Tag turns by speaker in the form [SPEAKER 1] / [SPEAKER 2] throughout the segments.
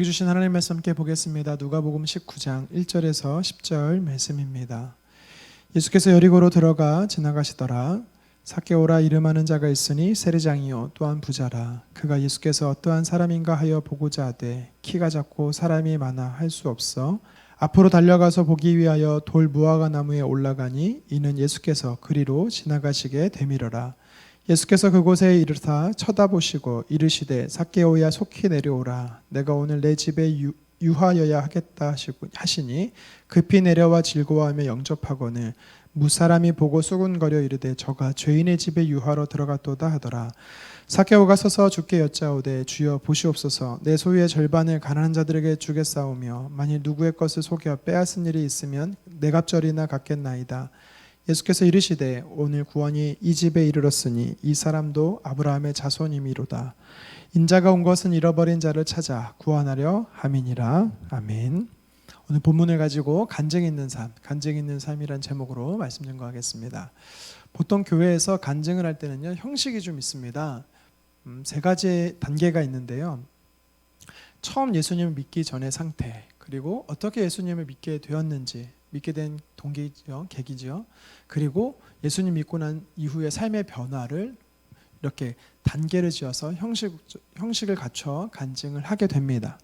[SPEAKER 1] 주신 하나님 말씀 함께 보겠습니다. 누가복음 19장 1절에서 10절 말씀입니다. 예수께서 여리고로 들어가 지나가시더라. 삭개오라 이름하는 자가 있으니 세리장이요 또한 부자라. 그가 예수께서 어떠한 사람인가 하여 보고자 하되 키가 작고 사람이 많아 할 수 없어 앞으로 달려가서 보기 위하여 돌 무화과 나무에 올라가니 이는 예수께서 그리로 지나가시게 되밀어라. 예수께서 그곳에 이르사 쳐다보시고 이르시되 삭개오야 속히 내려오라. 내가 오늘 내 집에 유하여야 하겠다 하시니 급히 내려와 즐거워하며 영접하거늘 무사람이 보고 수군거려 이르되 저가 죄인의 집에 유하러 들어갔도다 하더라. 삭개오가 서서 주께 여짜오되 주여 보시옵소서 내 소유의 절반을 가난한 자들에게 주겠사오며 만일 누구의 것을 속여 빼앗은 일이 있으면 내 갑절이나 갚겠나이다. 예수께서 이르시되 오늘 구원이 이 집에 이르렀으니 이 사람도 아브라함의 자손이미로다. 인자가 온 것은 잃어버린 자를 찾아 구원하려 함이니라. 아멘. 오늘 본문을 가지고 간증 있는 삶이란 제목으로 말씀 전거하겠습니다. 보통 교회에서 간증을 할 때는요 형식이 좀 있습니다. 세 가지 단계가 있는데요. 처음 예수님을 믿기 전의 상태, 그리고 어떻게 예수님을 믿게 되었는지, 믿게 된 동기죠, 계기죠. 그리고 예수님 믿고 난 이후의 삶의 변화를 이렇게 단계를 지어서 형식을 갖춰 간증을 하게 됩니다.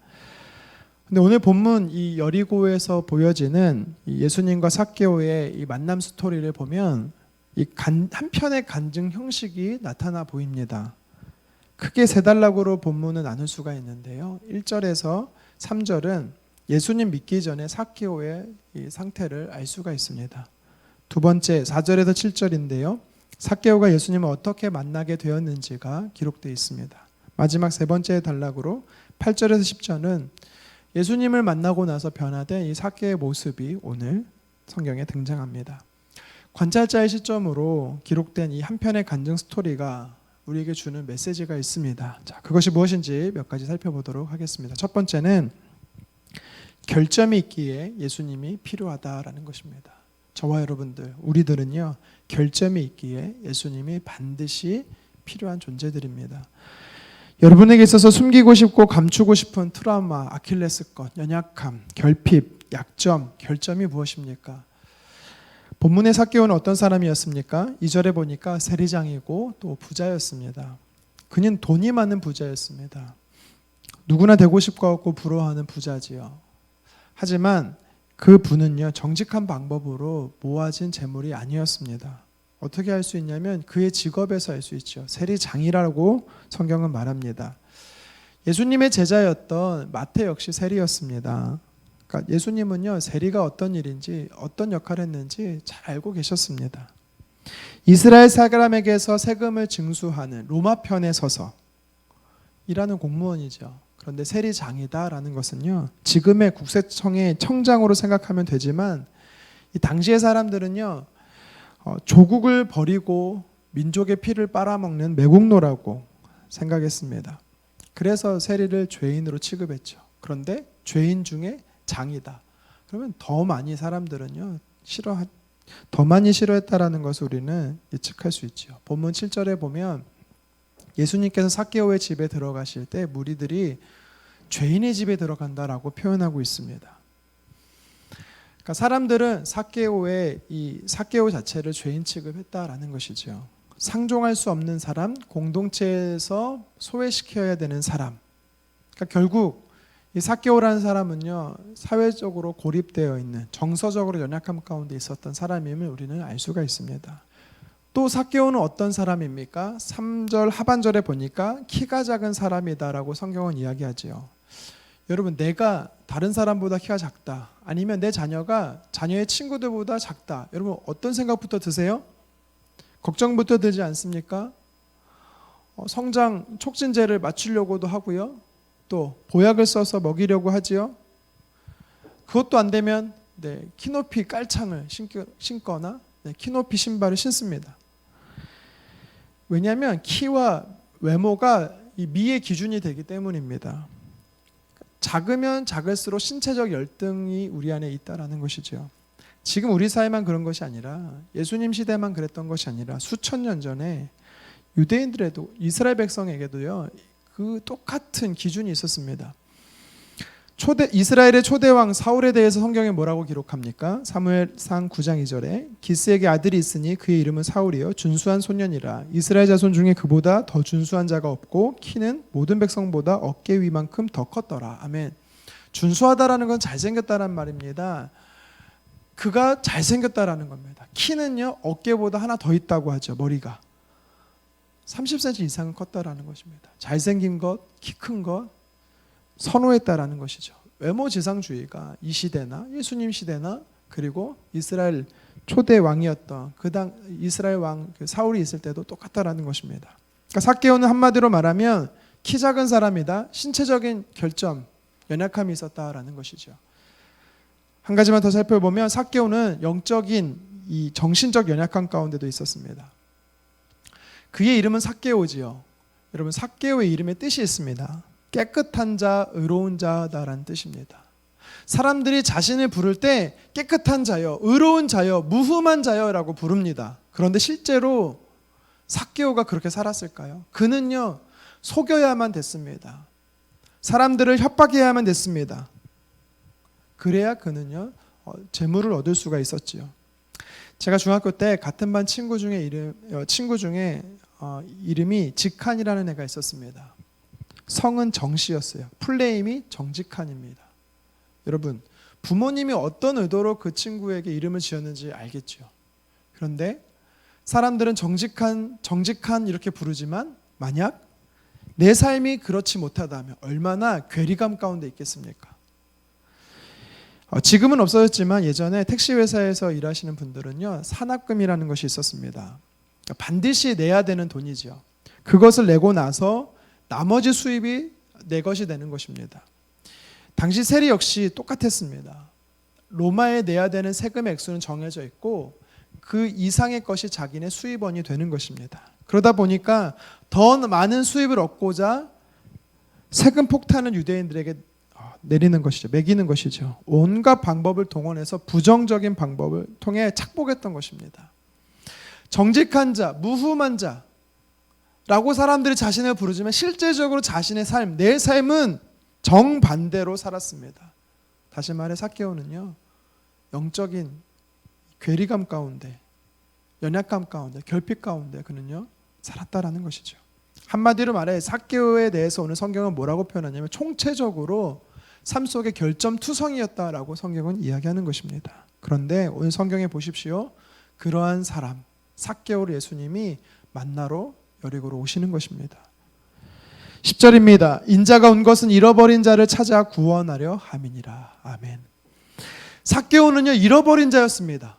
[SPEAKER 1] 근데 오늘 본문 이 여리고에서 보여지는 이 예수님과 삭개오의 이 만남 스토리를 보면 이 한편의 간증 형식이 나타나 보입니다. 크게 세 단락으로 본문을 나눌 수가 있는데요. 1절에서 3절은 예수님 믿기 전에 삭개오의 이 상태를 알 수가 있습니다. 두 번째 4절에서 7절인데요. 삭개오가 예수님을 어떻게 만나게 되었는지가 기록되어 있습니다. 마지막 세 번째 단락으로 8절에서 10절은 예수님을 만나고 나서 변화된 이 삭개오의 모습이 오늘 성경에 등장합니다. 관찰자의 시점으로 기록된 이 한편의 간증 스토리가 우리에게 주는 메시지가 있습니다. 자, 그것이 무엇인지 몇 가지 살펴보도록 하겠습니다. 첫 번째는 결점이 있기에 예수님이 필요하다라는 것입니다. 저와 여러분들, 우리들은요 결점이 있기에 예수님이 반드시 필요한 존재들입니다. 여러분에게 있어서 숨기고 싶고 감추고 싶은 트라우마, 아킬레스건, 연약함, 결핍, 약점, 결점이 무엇입니까? 본문의 삭개오는 어떤 사람이었습니까? 2절에 보니까 세리장이고 또 부자였습니다. 그는 돈이 많은 부자였습니다. 누구나 되고 싶고 부러워하는 부자지요. 하지만 그 부는요 정직한 방법으로 모아진 재물이 아니었습니다. 어떻게 알 수 있냐면 그의 직업에서 알 수 있죠. 세리장이라고 성경은 말합니다. 예수님의 제자였던 마태 역시 세리였습니다. 그러니까 예수님은요 세리가 어떤 일인지 어떤 역할을 했는지 잘 알고 계셨습니다. 이스라엘 사람에게서 세금을 징수하는 로마 편에 서서 일하는 공무원이죠. 그런데 세리장이다라는 것은요 지금의 국세청의 청장으로 생각하면 되지만 이 당시의 사람들은요 조국을 버리고 민족의 피를 빨아먹는 매국노라고 생각했습니다. 그래서 세리를 죄인으로 취급했죠. 그런데 죄인 중에 장이다. 그러면 더 많이 사람들은요 더 많이 싫어했다라는 것을 우리는 예측할 수 있죠. 본문 7절에 보면 예수님께서 삭개오의 집에 들어가실 때 무리들이 죄인의 집에 들어간다라고 표현하고 있습니다. 그러니까 사람들은 삭개오 자체를 죄인 취급했다라는 것이죠. 상종할 수 없는 사람, 공동체에서 소외시켜야 되는 사람. 그러니까 결국 이 삭개오라는 사람은요 사회적으로 고립되어 있는 정서적으로 연약함 가운데 있었던 사람임을 우리는 알 수가 있습니다. 또 삭개오는 어떤 사람입니까? 3절 하반절에 보니까 키가 작은 사람이다라고 성경은 이야기하지요. 여러분, 내가 다른 사람보다 키가 작다, 아니면 내 자녀가 자녀의 친구들보다 작다, 여러분 어떤 생각부터 드세요? 걱정부터 들지 않습니까? 성장 촉진제를 맞추려고도 하고요, 또 보약을 써서 먹이려고 하지요. 그것도 안 되면 키높이 깔창을 신거나 키높이 신발을 신습니다. 왜냐하면 키와 외모가 이 미의 기준이 되기 때문입니다. 작으면 작을수록 신체적 열등이 우리 안에 있다라는 것이죠. 지금 우리 사회만 그런 것이 아니라 예수님 시대만 그랬던 것이 아니라 수천 년 전에 유대인들에도, 이스라엘 백성에게도요 그 똑같은 기준이 있었습니다. 이스라엘의 초대왕 사울에 대해서 성경에 뭐라고 기록합니까? 사무엘상 9장 2절에 기스에게 아들이 있으니 그의 이름은 사울이요 준수한 소년이라. 이스라엘 자손 중에 그보다 더 준수한 자가 없고 키는 모든 백성보다 어깨 위만큼 더 컸더라. 아멘. 준수하다라는 건 잘생겼다라는 말입니다. 그가 잘생겼다라는 겁니다. 키는요 어깨보다 하나 더 있다고 하죠. 머리가 30cm 이상은 컸다라는 것입니다. 잘생긴 것, 키 큰 것 선호했다라는 것이죠. 외모 지상주의가 이 시대나 예수님 시대나 그리고 이스라엘 초대 왕이었던 이스라엘 왕 사울이 있을 때도 똑같다라는 것입니다. 그러니까 삭개오는 한마디로 말하면 키 작은 사람이다. 신체적인 결점, 연약함이 있었다라는 것이죠. 한 가지만 더 살펴보면 삭개오는 영적인 이 정신적 연약함 가운데도 있었습니다. 그의 이름은 삭개오지요. 여러분 삭개오의 이름에 뜻이 있습니다. 깨끗한 자, 의로운 자다라는 뜻입니다. 사람들이 자신을 부를 때 깨끗한 자여, 의로운 자여, 무흠한 자여라고 부릅니다. 그런데 실제로 삭개오가 그렇게 살았을까요? 그는요 속여야만 됐습니다. 사람들을 협박해야만 됐습니다. 그래야 그는요 재물을 얻을 수가 있었지요. 제가 중학교 때 같은 반 친구 중에 이름이 직한이라는 애가 있었습니다. 성은 정씨였어요. 풀네임이 정직한입니다. 여러분 부모님이 어떤 의도로 그 친구에게 이름을 지었는지 알겠죠. 그런데 사람들은 정직한 이렇게 부르지만 만약 내 삶이 그렇지 못하다면 얼마나 괴리감 가운데 있겠습니까? 지금은 없어졌지만 예전에 택시회사에서 일하시는 분들은요 산학금이라는 것이 있었습니다. 반드시 내야 되는 돈이죠. 그것을 내고 나서 나머지 수입이 내 것이 되는 것입니다. 당시 세리 역시 똑같았습니다. 로마에 내야 되는 세금의 액수는 정해져 있고 그 이상의 것이 자기네 수입원이 되는 것입니다. 그러다 보니까 더 많은 수입을 얻고자 세금 폭탄을 유대인들에게 내리는 것이죠. 매기는 것이죠. 온갖 방법을 동원해서 부정적인 방법을 통해 착복했던 것입니다. 정직한 자, 무흠한 자 라고 사람들이 자신을 부르지만 실제적으로 자신의 삶, 내 삶은 정반대로 살았습니다. 다시 말해 삭개오는요 영적인 괴리감 가운데, 연약감 가운데, 결핍 가운데 그는요 살았다라는 것이죠. 한마디로 말해 삭개오에 대해서 오늘 성경은 뭐라고 표현하냐면 총체적으로 삶 속의 결점투성이었다라고 성경은 이야기하는 것입니다. 그런데 오늘 성경에 보십시오. 그러한 사람 삭개오를 예수님이 만나러 여리고로 오시는 것입니다. 10절입니다. 인자가 온 것은 잃어버린 자를 찾아 구원하려 함이니라. 아멘. 삭개오는요 잃어버린 자였습니다.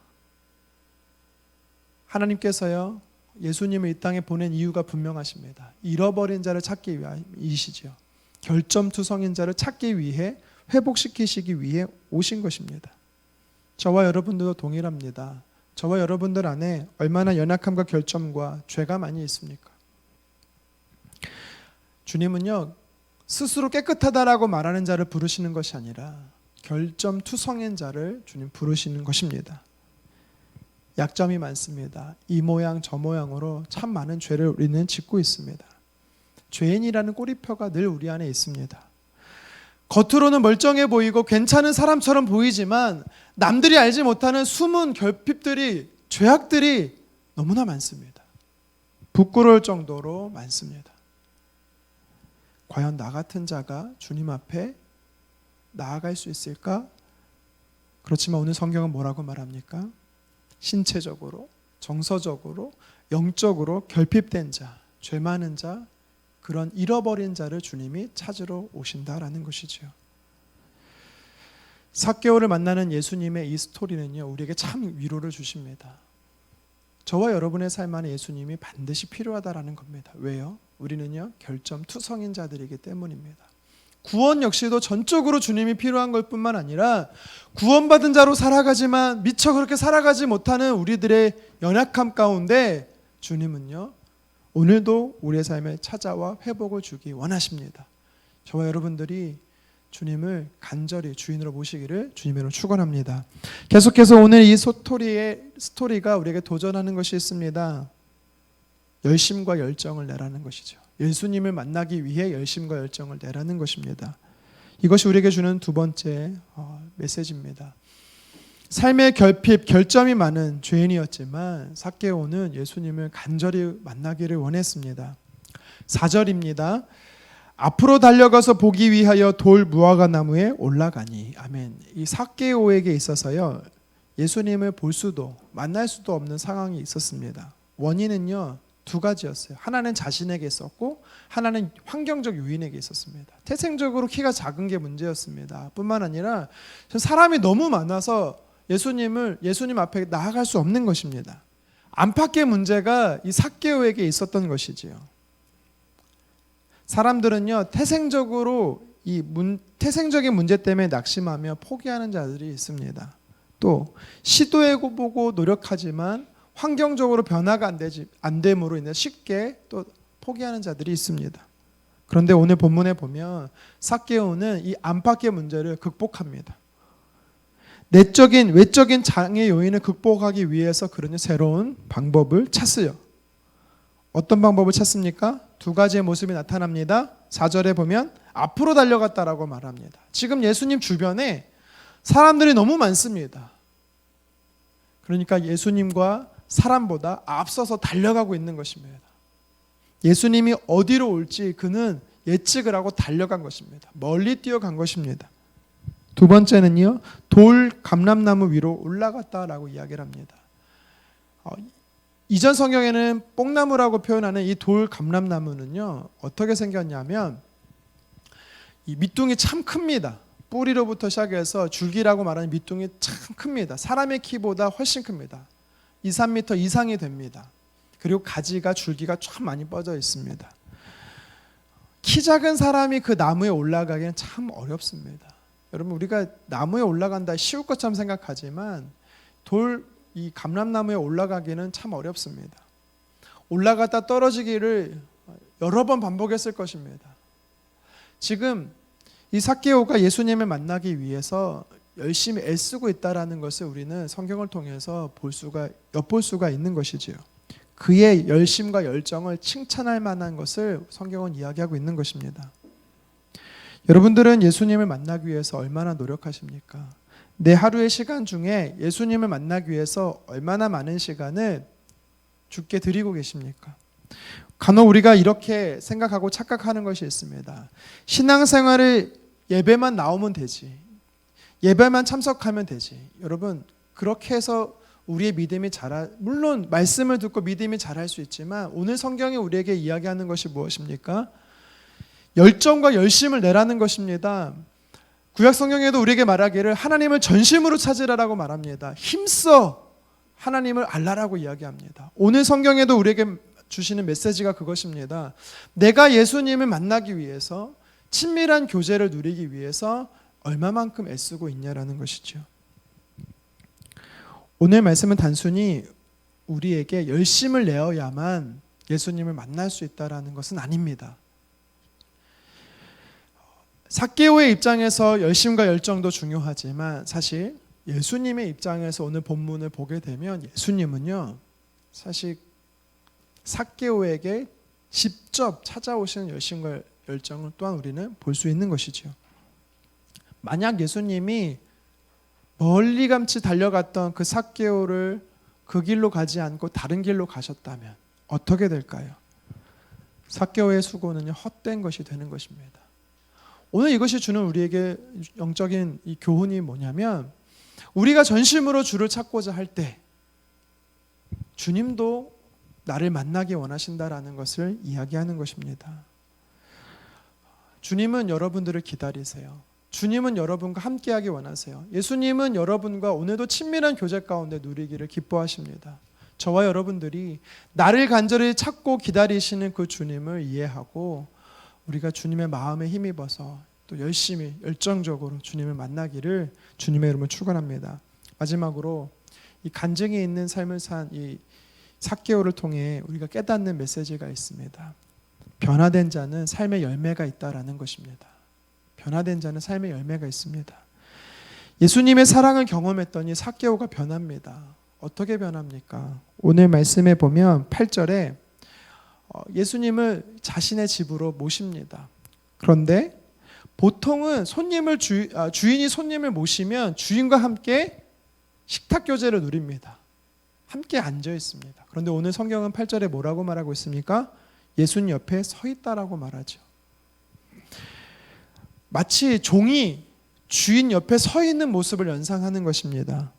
[SPEAKER 1] 하나님께서요 예수님을 이 땅에 보낸 이유가 분명하십니다. 잃어버린 자를 찾기 위함이시죠. 결점투성인 자를 찾기 위해 회복시키시기 위해 오신 것입니다. 저와 여러분들도 동일합니다. 저와 여러분들 안에 얼마나 연약함과 결점과 죄가 많이 있습니까? 주님은요 스스로 깨끗하다라고 말하는 자를 부르시는 것이 아니라 결점투성인 자를 주님 부르시는 것입니다. 약점이 많습니다. 이 모양 저 모양으로 참 많은 죄를 우리는 짓고 있습니다. 죄인이라는 꼬리표가 늘 우리 안에 있습니다. 겉으로는 멀쩡해 보이고 괜찮은 사람처럼 보이지만 남들이 알지 못하는 숨은 결핍들이, 죄악들이 너무나 많습니다. 부끄러울 정도로 많습니다. 과연 나 같은 자가 주님 앞에 나아갈 수 있을까? 그렇지만 오늘 성경은 뭐라고 말합니까? 신체적으로, 정서적으로, 영적으로 결핍된 자, 죄 많은 자, 그런 잃어버린 자를 주님이 찾으러 오신다라는 것이죠. 삭개오를 만나는 예수님의 이 스토리는요 우리에게 참 위로를 주십니다. 저와 여러분의 삶 안에 예수님이 반드시 필요하다라는 겁니다. 왜요? 우리는요 결점투성인 자들이기 때문입니다. 구원 역시도 전적으로 주님이 필요한 것 뿐만 아니라 구원받은 자로 살아가지만 미처 그렇게 살아가지 못하는 우리들의 연약함 가운데 주님은요 오늘도 우리의 삶에 찾아와 회복을 주기 원하십니다. 저와 여러분들이 주님을 간절히 주인으로 모시기를 주님으로 축원합니다. 계속해서 오늘 이 스토리가 우리에게 도전하는 것이 있습니다. 열심과 열정을 내라는 것이죠. 예수님을 만나기 위해 열심과 열정을 내라는 것입니다. 이것이 우리에게 주는 두 번째 메시지입니다. 삶의 결핍, 결점이 많은 죄인이었지만 삭개오는 예수님을 간절히 만나기를 원했습니다. 4절입니다. 앞으로 달려가서 보기 위하여 돌 무화과 나무에 올라가니. 아멘. 이 삭개오에게 있어서요, 예수님을 볼 수도 만날 수도 없는 상황이 있었습니다. 원인은요, 두 가지였어요. 하나는 자신에게 있었고 하나는 환경적 요인에게 있었습니다. 태생적으로 키가 작은 게 문제였습니다. 뿐만 아니라 사람이 너무 많아서 예수님 앞에 나아갈 수 없는 것입니다. 안팎의 문제가 이 삭개오에게 있었던 것이지요. 사람들은요, 태생적인 문제 때문에 낙심하며 포기하는 자들이 있습니다. 또 시도해보고 노력하지만 환경적으로 변화가 안 됨으로 인해 쉽게 또 포기하는 자들이 있습니다. 그런데 오늘 본문에 보면 삭개오는 이 안팎의 문제를 극복합니다. 외적인 장애 요인을 극복하기 위해서 그러니 새로운 방법을 찾어요. 어떤 방법을 찾습니까? 두 가지의 모습이 나타납니다. 4절에 보면 앞으로 달려갔다라고 말합니다. 지금 예수님 주변에 사람들이 너무 많습니다. 그러니까 예수님과 사람보다 앞서서 달려가고 있는 것입니다. 예수님이 어디로 올지 그는 예측을 하고 달려간 것입니다. 멀리 뛰어간 것입니다. 두 번째는요, 돌 감람나무 위로 올라갔다라고 이야기를 합니다. 이전 성경에는 뽕나무라고 표현하는 이 돌 감람나무는요, 어떻게 생겼냐면 이 밑둥이 참 큽니다. 뿌리로부터 시작해서 줄기라고 말하는 밑둥이 참 큽니다. 사람의 키보다 훨씬 큽니다. 2, 3m 이상이 됩니다. 그리고 가지가 줄기가 참 많이 뻗어 있습니다. 키 작은 사람이 그 나무에 올라가기는 참 어렵습니다. 여러분, 우리가 나무에 올라간다 쉬울 것처럼 생각하지만 이 감람나무에 올라가기는 참 어렵습니다. 올라갔다 떨어지기를 여러 번 반복했을 것입니다. 지금 이 삭개오가 예수님을 만나기 위해서 열심히 애쓰고 있다는 것을 우리는 성경을 통해서 엿볼 수가 있는 것이지요. 그의 열심과 열정을 칭찬할 만한 것을 성경은 이야기하고 있는 것입니다. 여러분들은 예수님을 만나기 위해서 얼마나 노력하십니까? 내 하루의 시간 중에 예수님을 만나기 위해서 얼마나 많은 시간을 주께 드리고 계십니까? 간혹 우리가 이렇게 생각하고 착각하는 것이 있습니다. 신앙생활을 예배만 나오면 되지, 예배만 참석하면 되지. 여러분, 그렇게 해서 우리의 믿음이 물론 말씀을 듣고 믿음이 자랄 수 있지만 오늘 성경이 우리에게 이야기하는 것이 무엇입니까? 열정과 열심을 내라는 것입니다. 구약 성경에도 우리에게 말하기를 하나님을 전심으로 찾으라라고 말합니다. 힘써 하나님을 알라라고 이야기합니다. 오늘 성경에도 우리에게 주시는 메시지가 그것입니다. 내가 예수님을 만나기 위해서, 친밀한 교제를 누리기 위해서 얼마만큼 애쓰고 있냐라는 것이죠. 오늘 말씀은 단순히 우리에게 열심을 내어야만 예수님을 만날 수 있다는 것은 아닙니다. 삭개오의 입장에서 열심과 열정도 중요하지만 사실 예수님의 입장에서 오늘 본문을 보게 되면 예수님은요, 사실 삭개오에게 직접 찾아오시는 열심과 열정을 또한 우리는 볼 수 있는 것이죠. 만약 예수님이 멀리감치 달려갔던 그 삭개오를 그 길로 가지 않고 다른 길로 가셨다면 어떻게 될까요? 삭개오의 수고는 헛된 것이 되는 것입니다. 오늘 이것이 주는 우리에게 영적인 이 교훈이 뭐냐면, 우리가 전심으로 주를 찾고자 할 때 주님도 나를 만나기 원하신다라는 것을 이야기하는 것입니다. 주님은 여러분들을 기다리세요. 주님은 여러분과 함께하기 원하세요. 예수님은 여러분과 오늘도 친밀한 교제 가운데 누리기를 기뻐하십니다. 저와 여러분들이 나를 간절히 찾고 기다리시는 그 주님을 이해하고 우리가 주님의 마음에 힘입어서 또 열심히 열정적으로 주님을 만나기를 주님의 이름으로 축원합니다. 마지막으로 이 간증이 있는 삶을 산 이 삭개오를 통해 우리가 깨닫는 메시지가 있습니다. 변화된 자는 삶의 열매가 있다라는 것입니다. 변화된 자는 삶의 열매가 있습니다. 예수님의 사랑을 경험했더니 삭개오가 변합니다. 어떻게 변합니까? 오늘 말씀에 보면 8절에 예수님을 자신의 집으로 모십니다. 그런데 보통은 주인이 손님을 모시면 주인과 함께 식탁 교제를 누립니다. 함께 앉아 있습니다. 그런데 오늘 성경은 8절에 뭐라고 말하고 있습니까? 예수님 옆에 서 있다라고 말하죠. 마치 종이 주인 옆에 서 있는 모습을 연상하는 것입니다.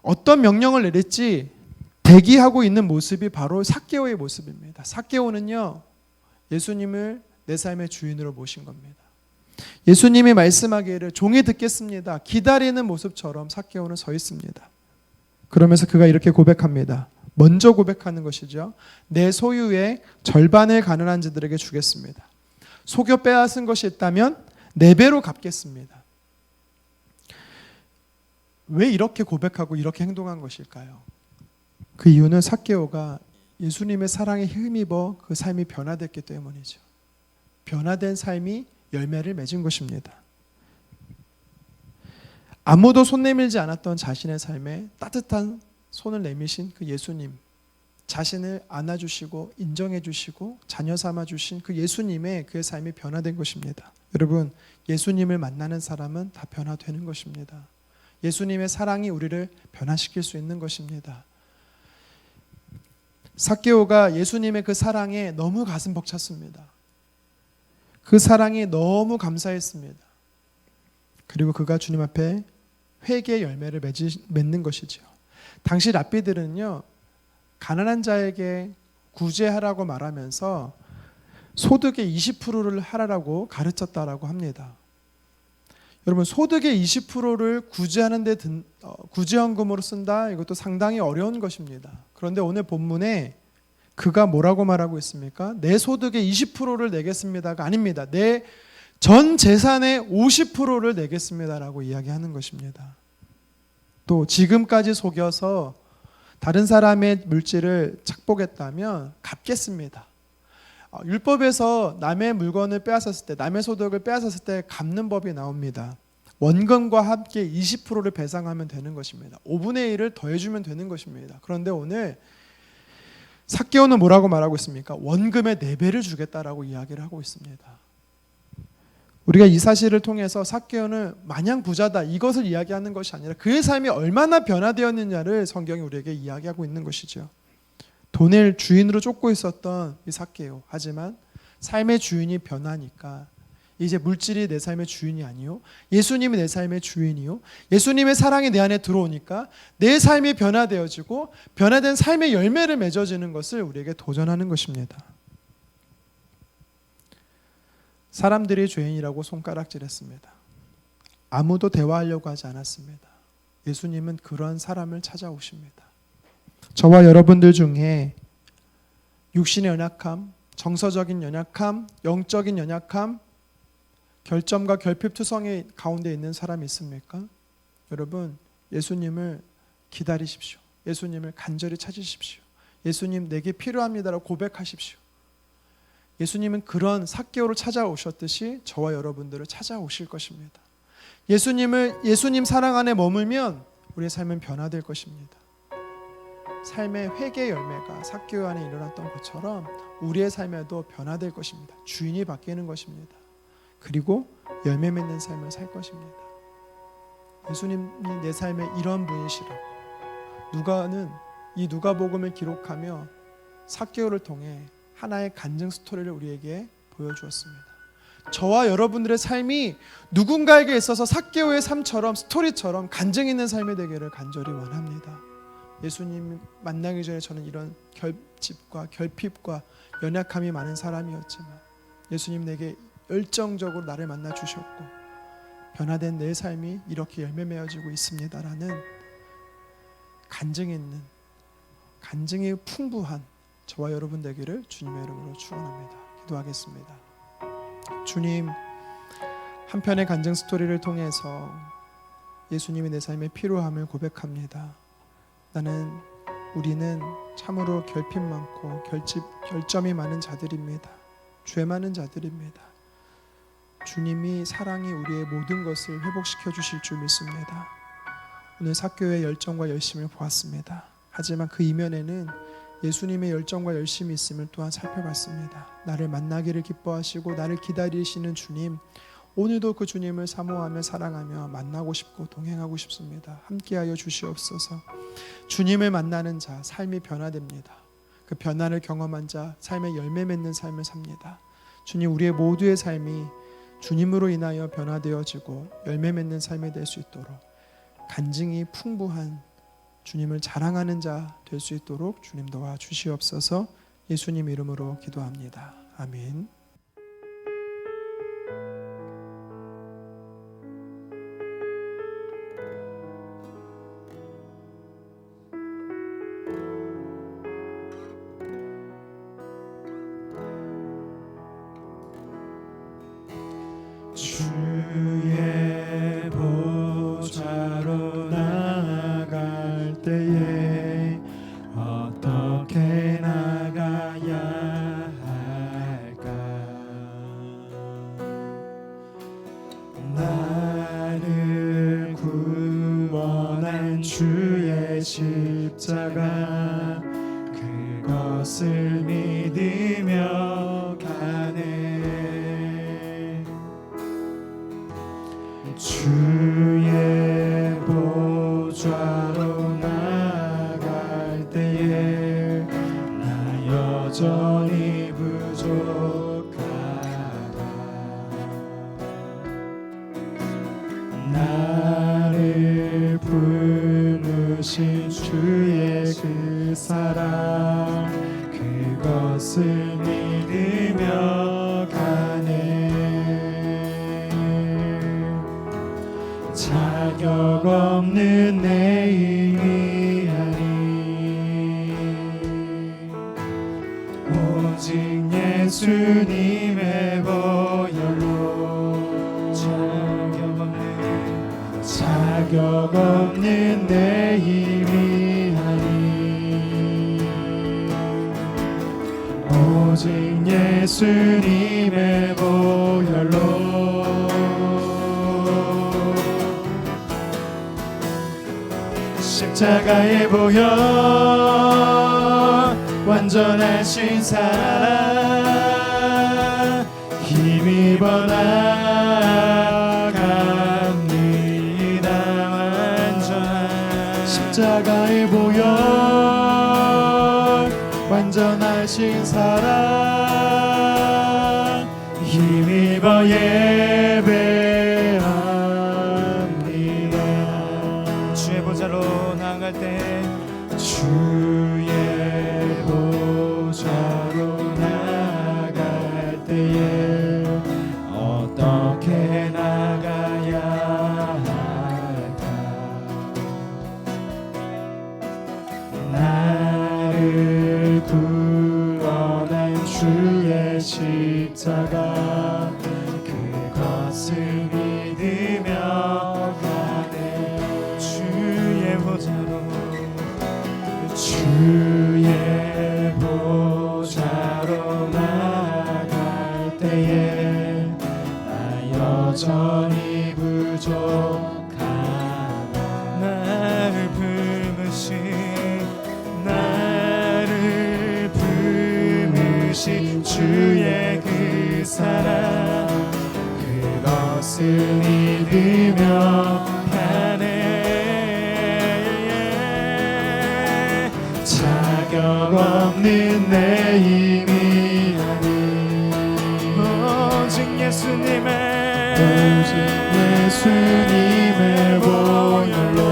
[SPEAKER 1] 어떤 명령을 내릴지 대기하고 있는 모습이 바로 삭개오의 모습입니다. 삭개오는요, 예수님을 내 삶의 주인으로 모신 겁니다. 예수님이 말씀하기를 종이 듣겠습니다. 기다리는 모습처럼 삭개오는 서 있습니다. 그러면서 그가 이렇게 고백합니다. 먼저 고백하는 것이죠. 내 소유의 절반을 가난한 자들에게 주겠습니다. 속여 빼앗은 것이 있다면 4배로 갚겠습니다. 왜 이렇게 고백하고 이렇게 행동한 것일까요? 그 이유는 삭개오가 예수님의 사랑에 힘입어 그 삶이 변화됐기 때문이죠. 변화된 삶이 열매를 맺은 것입니다. 아무도 손 내밀지 않았던 자신의 삶에 따뜻한 손을 내미신 그 예수님, 자신을 안아주시고 인정해주시고 자녀 삼아주신 그 예수님의 그의 삶이 변화된 것입니다. 여러분, 예수님을 만나는 사람은 다 변화되는 것입니다. 예수님의 사랑이 우리를 변화시킬 수 있는 것입니다. 삭개오가 예수님의 그 사랑에 너무 가슴 벅찼습니다. 그 사랑이 너무 감사했습니다. 그리고 그가 주님 앞에 회개의 열매를 맺는 것이죠. 당시 랍비들은요, 가난한 자에게 구제하라고 말하면서 소득의 20%를 하라고 가르쳤다라고 합니다. 여러분, 소득의 20%를 구제하는데 구제헌금으로 쓴다? 이것도 상당히 어려운 것입니다. 그런데 오늘 본문에 그가 뭐라고 말하고 있습니까? 내 소득의 20%를 내겠습니다가 아닙니다. 내 전 재산의 50%를 내겠습니다라고 이야기하는 것입니다. 또 지금까지 속여서 다른 사람의 물질을 착복했다면 갚겠습니다. 율법에서 남의 물건을 빼앗았을 때, 남의 소득을 빼앗았을 때 갚는 법이 나옵니다. 원금과 함께 20%를 배상하면 되는 것입니다. 5분의 1을 더해주면 되는 것입니다. 그런데 오늘 삭개오는 뭐라고 말하고 있습니까? 원금의 4배를 주겠다라고 이야기를 하고 있습니다. 우리가 이 사실을 통해서 삭개오는 마냥 부자다 이것을 이야기하는 것이 아니라 그의 삶이 얼마나 변화되었느냐를 성경이 우리에게 이야기하고 있는 것이죠. 돈을 주인으로 쫓고 있었던 이 삭개오, 하지만 삶의 주인이 변하니까 이제 물질이 내 삶의 주인이 아니요, 예수님이 내 삶의 주인이요, 예수님의 사랑이 내 안에 들어오니까 내 삶이 변화되어지고 변화된 삶의 열매를 맺어지는 것을 우리에게 도전하는 것입니다. 사람들이 죄인이라고 손가락질했습니다. 아무도 대화하려고 하지 않았습니다. 예수님은 그런 사람을 찾아오십니다. 저와 여러분들 중에 육신의 연약함, 정서적인 연약함, 영적인 연약함, 결점과 결핍투성이 가운데 있는 사람이 있습니까? 여러분, 예수님을 기다리십시오. 예수님을 간절히 찾으십시오. 예수님 내게 필요합니다라고 고백하십시오. 예수님은 그런 삭개오를 찾아오셨듯이 저와 여러분들을 찾아오실 것입니다. 예수님 사랑 안에 머물면 우리의 삶은 변화될 것입니다. 삶의 회개 열매가 삭개오 안에 일어났던 것처럼 우리의 삶에도 변화될 것입니다. 주인이 바뀌는 것입니다. 그리고 열매 맺는 삶을 살 것입니다. 예수님이 내 삶에 이런 분이시라고 누가는 이 누가복음을 기록하며 삭개오를 통해 하나의 간증 스토리를 우리에게 보여주었습니다. 저와 여러분들의 삶이 누군가에게 있어서 삭개오의 삶처럼 스토리처럼 간증 있는 삶이 되기를 간절히 원합니다. 예수님 만나기 전에 저는 이런 결집과 결핍과 연약함이 많은 사람이었지만 예수님 내게 열정적으로 나를 만나 주셨고 변화된 내 삶이 이렇게 열매 맺어지고 있습니다라는 간증 있는, 간증이 풍부한 저와 여러분 되기를 주님의 이름으로 축원합니다. 기도하겠습니다. 주님, 한편의 간증 스토리를 통해서 예수님이 내 삶의 필요함을 고백합니다. 우리는 참으로 결핍 많고 결점이 많은 자들입니다. 죄 많은 자들입니다. 주님이 사랑이 우리의 모든 것을 회복시켜 주실 줄 믿습니다. 오늘 삭개오의 열정과 열심을 보았습니다. 하지만 그 이면에는 예수님의 열정과 열심이 있음을 또한 살펴봤습니다. 나를 만나기를 기뻐하시고 나를 기다리시는 주님, 오늘도 그 주님을 사모하며 사랑하며 만나고 싶고 동행하고 싶습니다. 함께하여 주시옵소서. 주님을 만나는 자 삶이 변화됩니다. 그 변화를 경험한 자 삶의 열매 맺는 삶을 삽니다. 주님, 우리의 모두의 삶이 주님으로 인하여 변화되어지고 열매 맺는 삶이 될 수 있도록 간증이 풍부한 주님을 자랑하는 자 될 수 있도록 주님 도와주시옵소서. 예수님 이름으로 기도합니다. 아멘.
[SPEAKER 2] 주의 보좌로 나아갈 때에 어떻게 나가야 할까? 나를 구원한 주의 십자가 그것을 믿으며 가네. 주의 보좌로 나아갈 때에 나 여전히 부족하다. 나를 부르신 주의 그 사랑 그것을 믿으며 가네. 자격 없는 내 힘이 아니 오직 예수님의 보혈로 자격 없는 내 힘이 아니 오직 예수님의 보혈로 십자가의 보혈 완전하신 사랑 힘입어 나갑니다. 완전한 십자가의 보혈 완전하신 사랑 힘입어 예배합니다. 주의 보좌로 나아갈 때 주의 보좌로 나아갈 때에 어떻게 나가야 할까? 나를 구원한 주의 십자가 그것을 믿으며 가네. 주의 보좌로 나아갈 때에 나 여전히 부족하다. 나를 품으신 주의 그 사랑 그것을 믿으며 가네. 자격 없는 내 힘이 아니 오직 예수님의 보혈로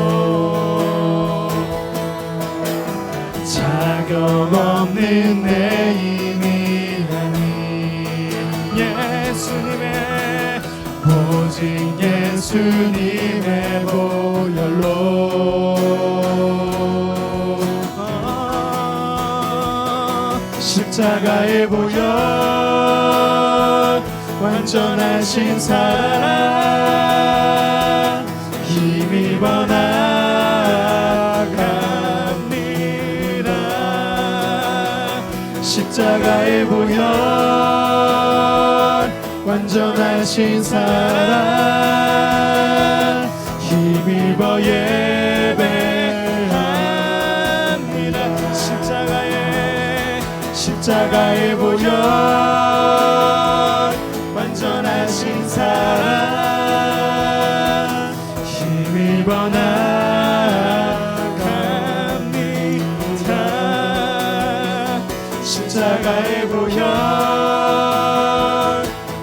[SPEAKER 2] 자격 없는 내 힘이 아니 오직 예수님의 보혈로 십자가의 보혈 완전하신 사랑 힘입어 나갑니다. 십자가의 보혈 완전하신 사랑 힘입어 예배합니다. 십자가의 십자가의 보혈 완전하신 사랑 힘입어 나갑니다. 십자가의 보혈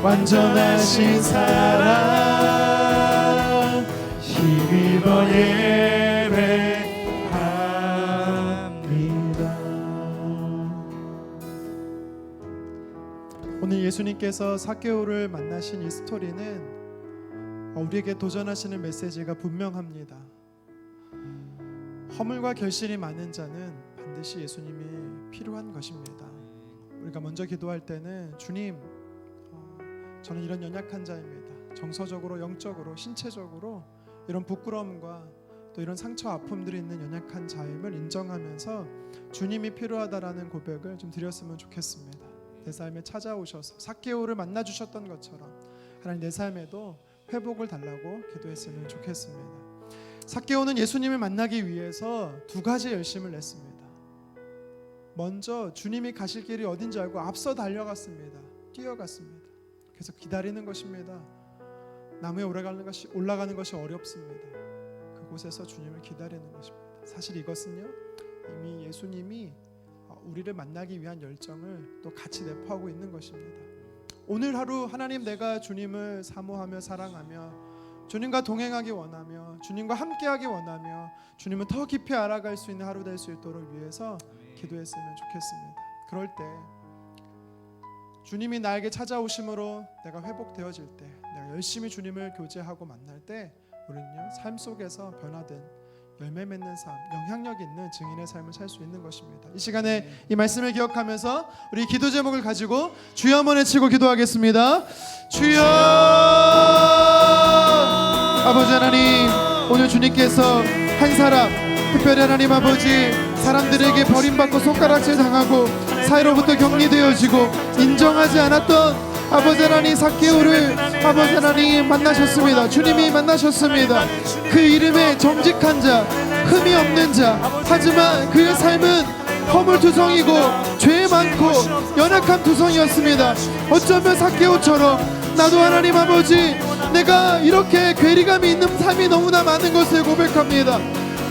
[SPEAKER 2] 완전하신 사랑 힘입어 예배합니다.
[SPEAKER 1] 오늘 예수님께서 삭개오를 만나신 이 스토리는 우리에게 도전하시는 메시지가 분명합니다. 허물과 결실이 많은 자는 반드시 예수님이 필요한 것입니다. 우리가 먼저 기도할 때는 주님, 저는 이런 연약한 자입니다. 정서적으로, 영적으로, 신체적으로 이런 부끄러움과 또 이런 상처, 아픔들이 있는 연약한 자임을 인정하면서 주님이 필요하다라는 고백을 좀 드렸으면 좋겠습니다. 내 삶에 찾아오셔서 삭개오를 만나 주셨던 것처럼 하나님 내 삶에도 회복을 달라고 기도했으면 좋겠습니다. 삭개오는 예수님을 만나기 위해서 두 가지 열심을 냈습니다. 먼저 주님이 가실 길이 어딘지 알고 앞서 달려갔습니다. 뛰어갔습니다. 계속 기다리는 것입니다. 나무에 올라가는 것이 어렵습니다. 그곳에서 주님을 기다리는 것입니다. 사실 이것은요, 이미 예수님이 우리를 만나기 위한 열정을 또 같이 내포하고 있는 것입니다. 오늘 하루 하나님, 내가 주님을 사모하며 사랑하며 주님과 동행하기 원하며 주님과 함께하기 원하며 주님을 더 깊이 알아갈 수 있는 하루 될 수 있도록 위해서 기도했으면 좋겠습니다. 그럴 때 주님이 나에게 찾아오심으로 내가 회복되어질 때, 내가 열심히 주님을 교제하고 만날 때 우리는요, 삶 속에서 변화된 열매 맺는 삶, 영향력 있는 증인의 삶을 살 수 있는 것입니다. 이 시간에 이 말씀을 기억하면서 우리 기도 제목을 가지고 주여 한번 외치고 기도하겠습니다. 주여! 아버지 하나님, 오늘 주님께서 한 사람, 특별히 하나님 아버지, 사람들에게 버림받고 손가락질 당하고 사이로부터 격리되어지고 인정하지 않았던 아버지 하나님 삭개오를 아버지 하나님 만나셨습니다. 주님이 만나셨습니다. 그 이름에 정직한 자, 흠이 없는 자, 하지만 그의 삶은 허물투성이고 죄 많고 연약한 투성이었습니다. 어쩌면 삭개오처럼 나도 하나님 아버지, 내가 이렇게 괴리감이 있는 삶이 너무나 많은 것을 고백합니다.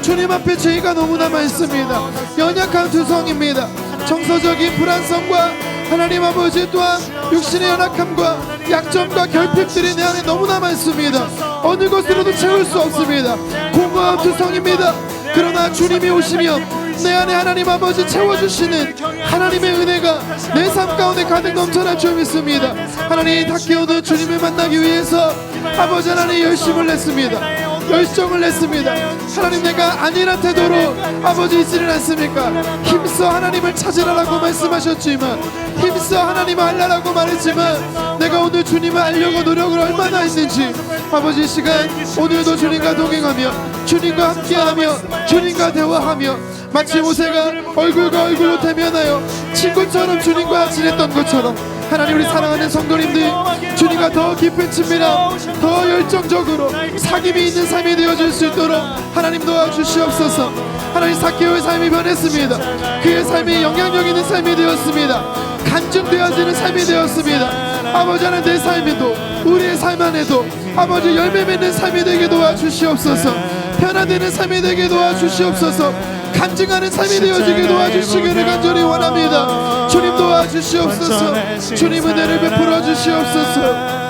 [SPEAKER 1] 주님 앞에 죄가 너무나 많습니다. 연약한 투성입니다. 정서적인 불안성과 하나님 아버지 또한 육신의 연약함과 약점과 결핍들이 내 안에 너무나 많습니다. 어느 것으로도 채울 수 없습니다. 공허한 투성입니다. 그러나 주님이 오시며 내 안에 하나님 아버지 채워주시는 하나님의 은혜가 내 삶 가운데 가득 넘쳐날 줄 믿습니다. 하나님, 삭개오는 주님을 만나기 위해서 아버지 하나님 열심을 냈습니다. 열정을 냈습니다. 하나님, 내가 안일한 태도로 아버지 있지는 않습니까? 힘써 하나님을 찾으라고 말씀하셨지만, 힘써 하나님을 알라라고 말했지만, 내가 오늘 주님을 알려고 노력을 얼마나 했는지 아버지, 이 시간 오늘도 주님과 동행하며 주님과 함께하며 주님과 대화하며 마치 모세가 얼굴과 얼굴로 대면하여 친구처럼 주님과 지냈던 것처럼 하나님, 우리 사랑하는 성도님들 주님과 더 깊은 친밀함, 더 열정적으로 사귐이 있는 삶이 되어질 수 있도록 하나님 도와주시옵소서. 하나님, 삭개오의 삶이 변했습니다. 그의 삶이 영향력 있는 삶이 되었습니다. 간증되어지는 삶이 되었습니다. 아버지 하나님, 내 삶에도 우리의 삶 안에도 아버지 열매 맺는 삶이 되게 도와주시옵소서. 변화되는 삶이 되게 도와주시옵소서. 간증하는 삶이 되어지게 도와주시기를 간절히 원합니다. 주님 도와주시옵소서. 주님 은혜를 베풀어 주시옵소서.